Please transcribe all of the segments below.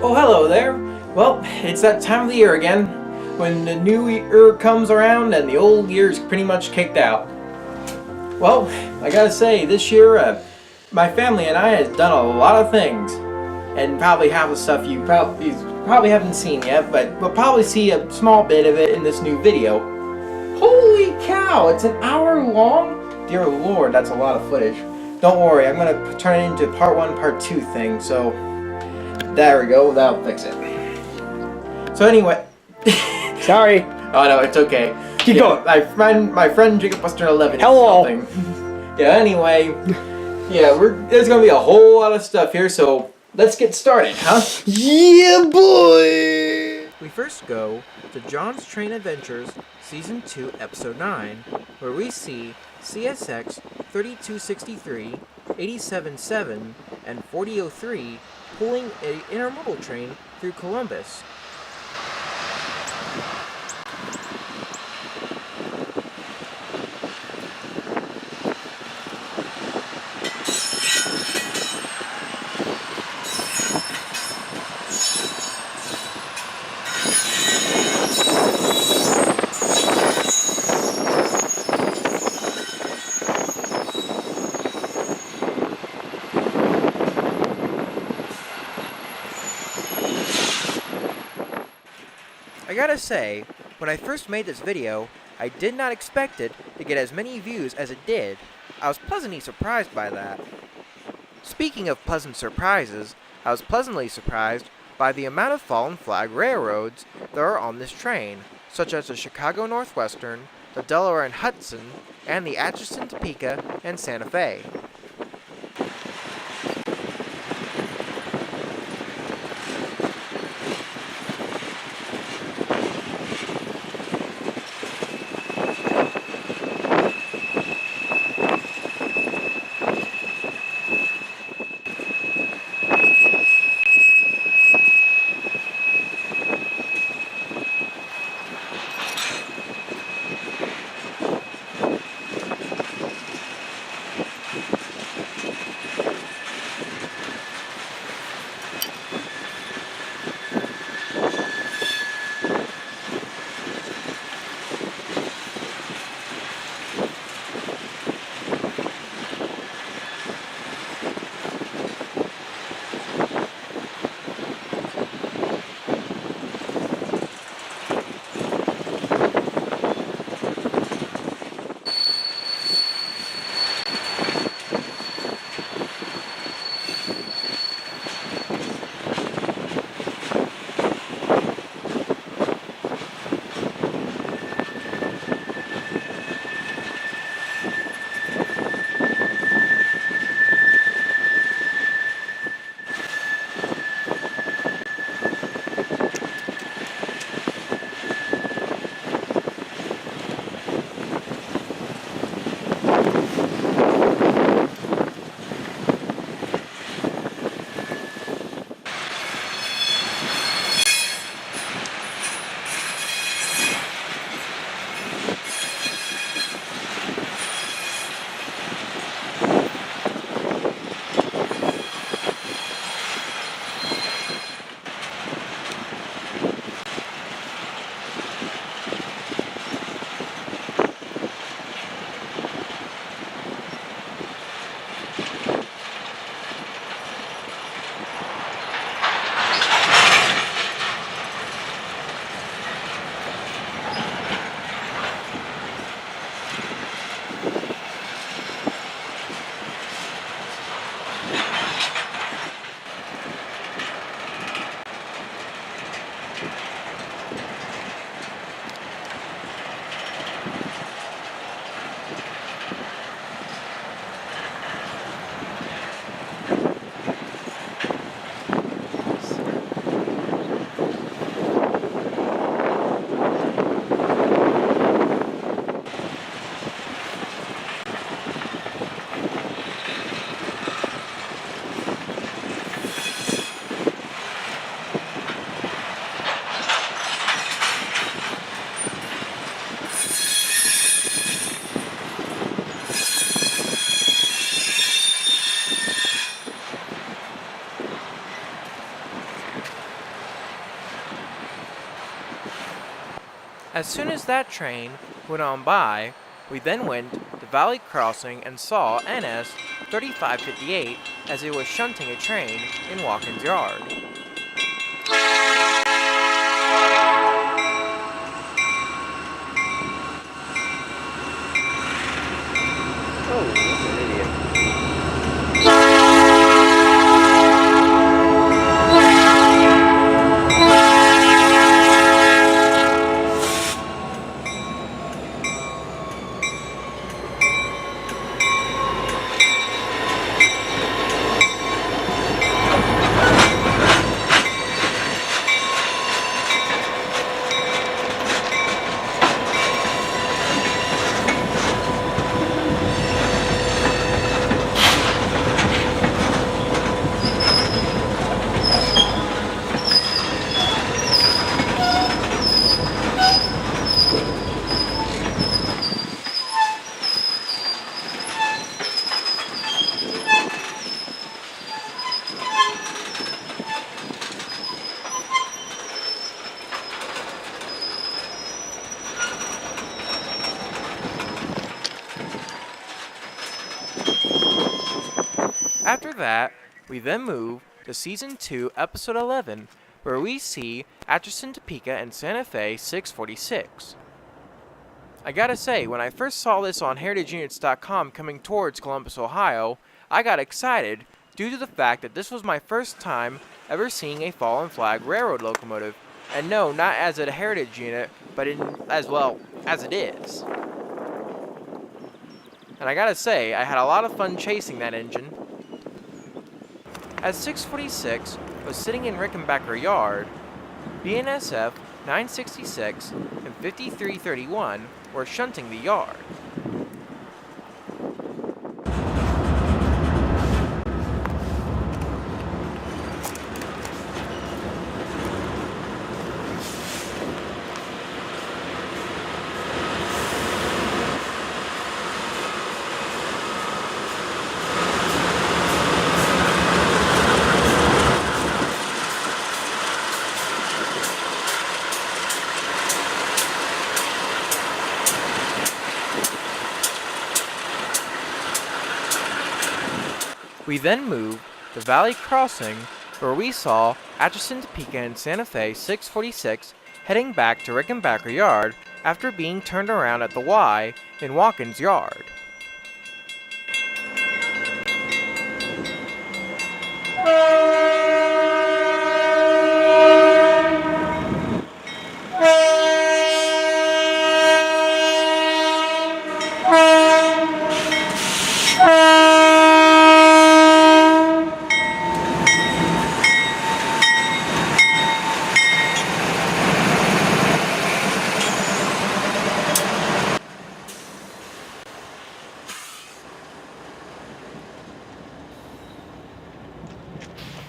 Oh, hello there. Well, it's that time of the year again, when the new year comes around and the old year's pretty much kicked out. Well, I gotta say, this year, my family and I has done a lot of things, and probably half the stuff you probably haven't seen yet, but we'll probably see a small bit of it in this new video. Holy cow, it's an hour long? Dear Lord, that's a lot of footage. Don't worry, I'm gonna turn it into part 1, part 2 thing, so there we go, that'll fix it. So anyway, Sorry. Oh no, it's okay. Keep going. My friend Jacob Buster 11. Hello. Yeah. Anyway, yeah, there's gonna be a whole lot of stuff here, so let's get started, huh? Yeah, boy. We first go to John's Train Adventures, Season 2, Episode 9, where we see CSX 3263, 877, and 4003 pulling an intermodal train through Columbus. I gotta say, when I first made this video, I did not expect it to get as many views as it did. I was pleasantly surprised by that. Speaking of pleasant surprises, I was pleasantly surprised by the amount of fallen flag railroads there are on this train, such as the Chicago Northwestern, the Delaware and Hudson, and the Atchison, Topeka, and Santa Fe. As soon as that train went on by, we then went to Valley Crossing and saw NS 3558 as it was shunting a train in Watkins Yard. Oh, that's an idiot. After that, we then move to Season 2, Episode 11, where we see Atchison, Topeka, and Santa Fe 646. I gotta say, when I first saw this on heritageunits.com coming towards Columbus, Ohio, I got excited due to the fact that this was my first time ever seeing a fallen flag railroad locomotive, and no, not as a heritage unit, but as well as it is. And I gotta say, I had a lot of fun chasing that engine. As 646 was sitting in Rickenbacker Yard, BNSF 966 and 5331 were shunting the yard. We then moved to Valley Crossing, where we saw Atchison, Topeka, and Santa Fe 646 heading back to Rickenbacker Yard after being turned around at the Y in Watkins Yard.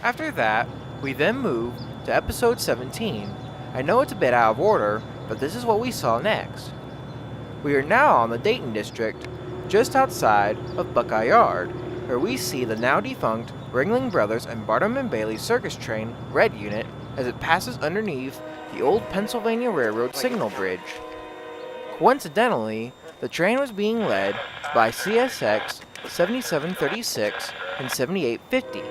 After that, we then move to episode 17. I know it's a bit out of order, but this is what we saw next. We are now on the Dayton district, just outside of Buckeye Yard, where we see the now defunct Ringling Brothers and Barnum and Bailey circus train, Red Unit, as it passes underneath the old Pennsylvania Railroad signal bridge. Coincidentally, the train was being led by CSX 7736 and 7850.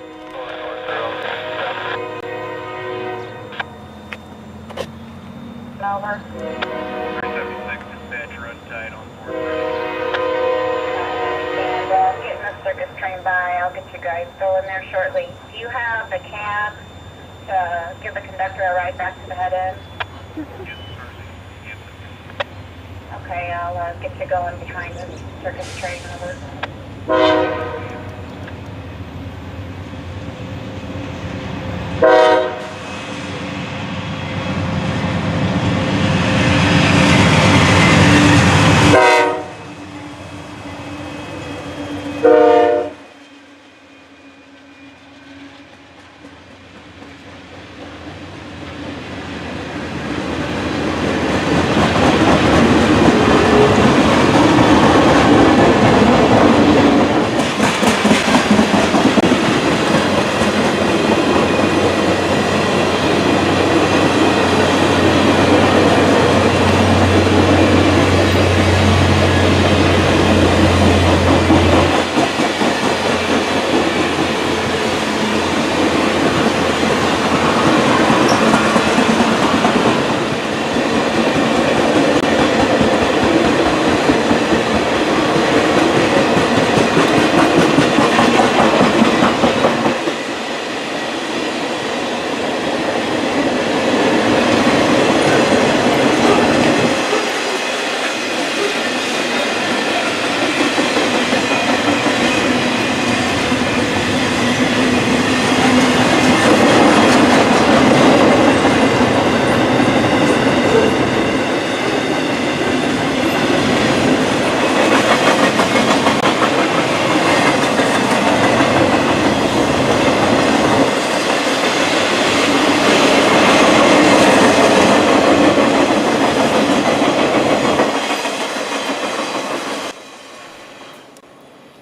Over. 376 dispatcher untied on board. And getting the circus train by, I'll get you guys going there shortly. Do you have the cab to give the conductor a ride back to the head end? Yes, sir. Okay, I'll get you going behind the circus train. Over.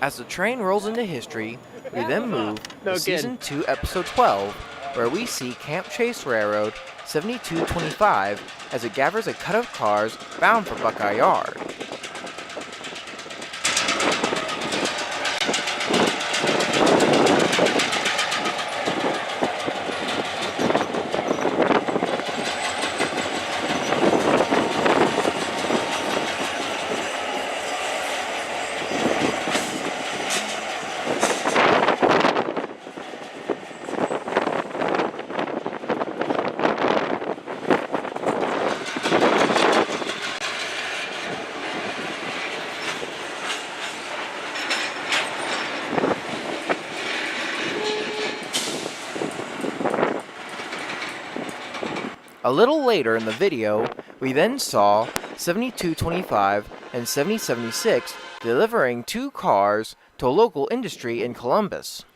As the train rolls into history, we then move No to kidding. Season 2, Episode 12, where we see Camp Chase Railroad 7225 as it gathers a cut of cars bound for Buckeye Yard. A little later in the video, we then saw 7225 and 7076 delivering 2 cars to a local industry in Columbus.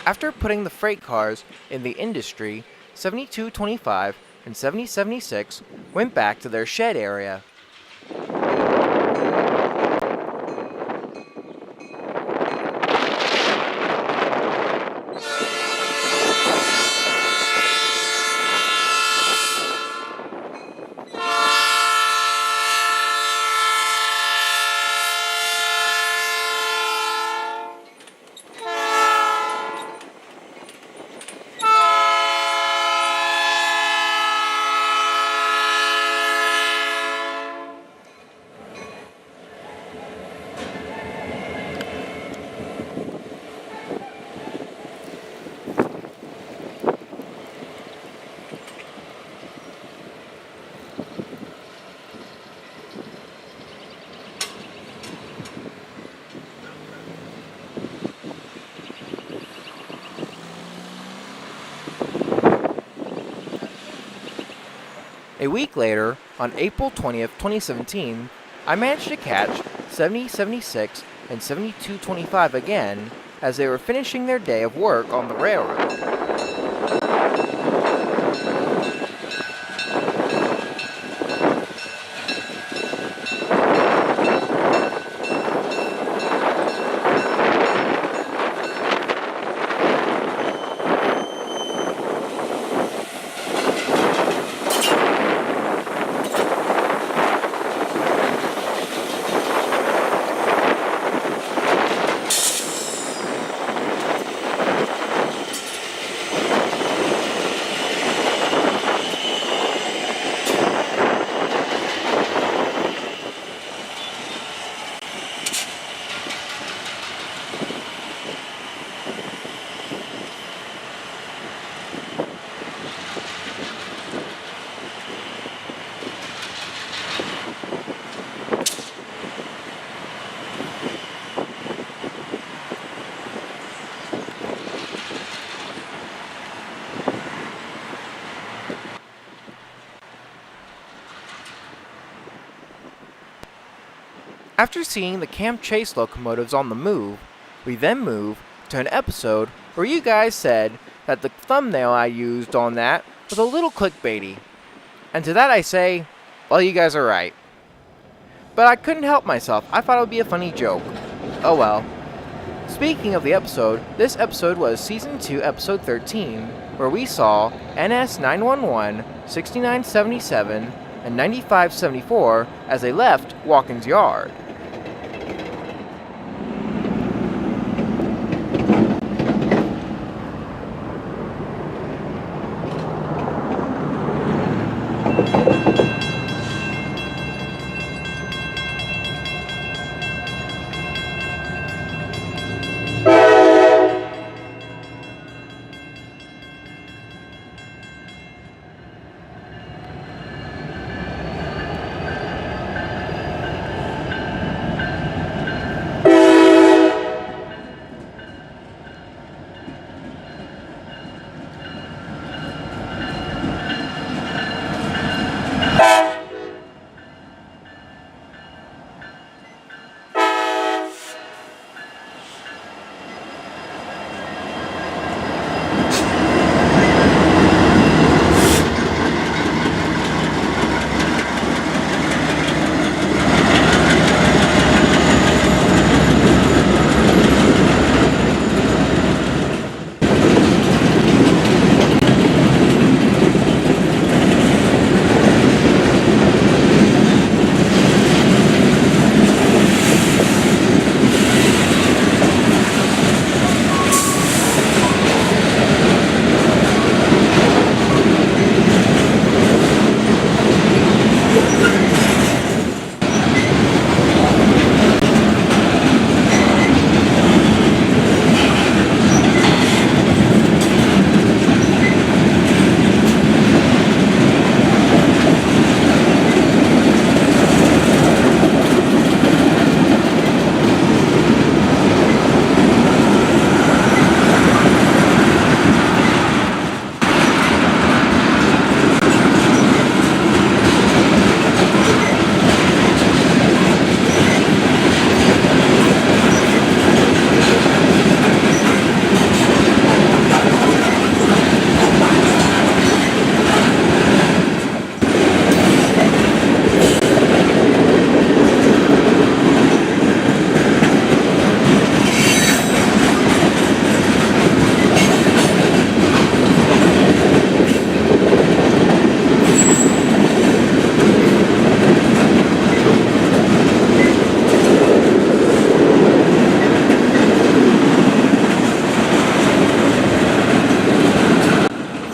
After putting the freight cars in the industry, 7225 and 7076 went back to their shed area. A week later, on April 20th, 2017, I managed to catch 7076 and 7225 again as they were finishing their day of work on the railroad. After seeing the Camp Chase locomotives on the move, we then move to an episode where you guys said that the thumbnail I used on that was a little clickbaity. And to that I say, well, you guys are right. But I couldn't help myself. I thought it would be a funny joke. Oh well. Speaking of the episode, this episode was Season 2, Episode 13, where we saw NS 911 6977 and 9574 as they left Watkins Yard.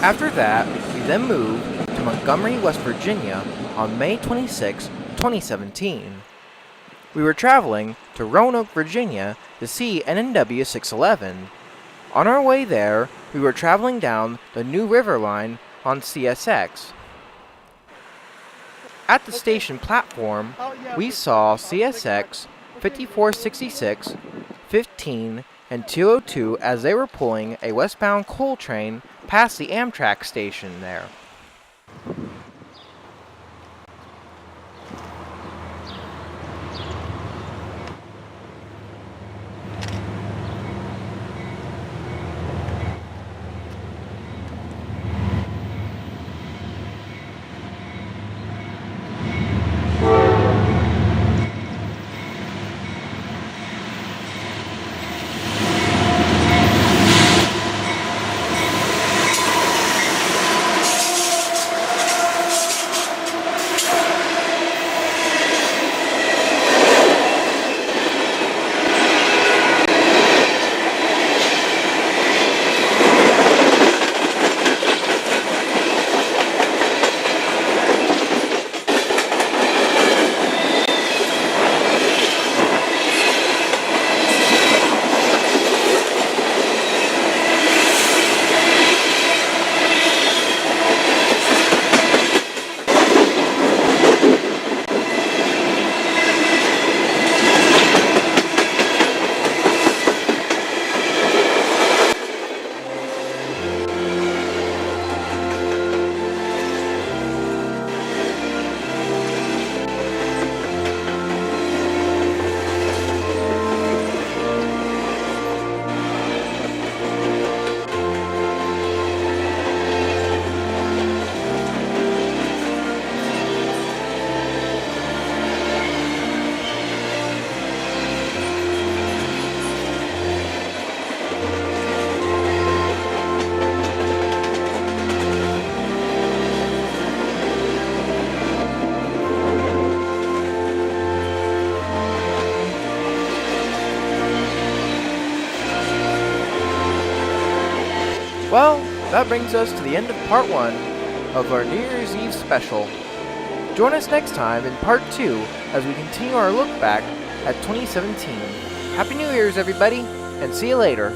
After that, we then moved to Montgomery, West Virginia on May 26, 2017. We were traveling to Roanoke, Virginia to see NNW 611. On our way there, we were traveling down the New River Line on CSX. At the station platform, we saw CSX 5466, 15, and 202 as they were pulling a westbound coal train past the Amtrak station there. that brings us to the end of part 1 of our New Year's Eve special. Join us next time in part 2 as we continue our look back at 2017. Happy New Year's, everybody, and see you later.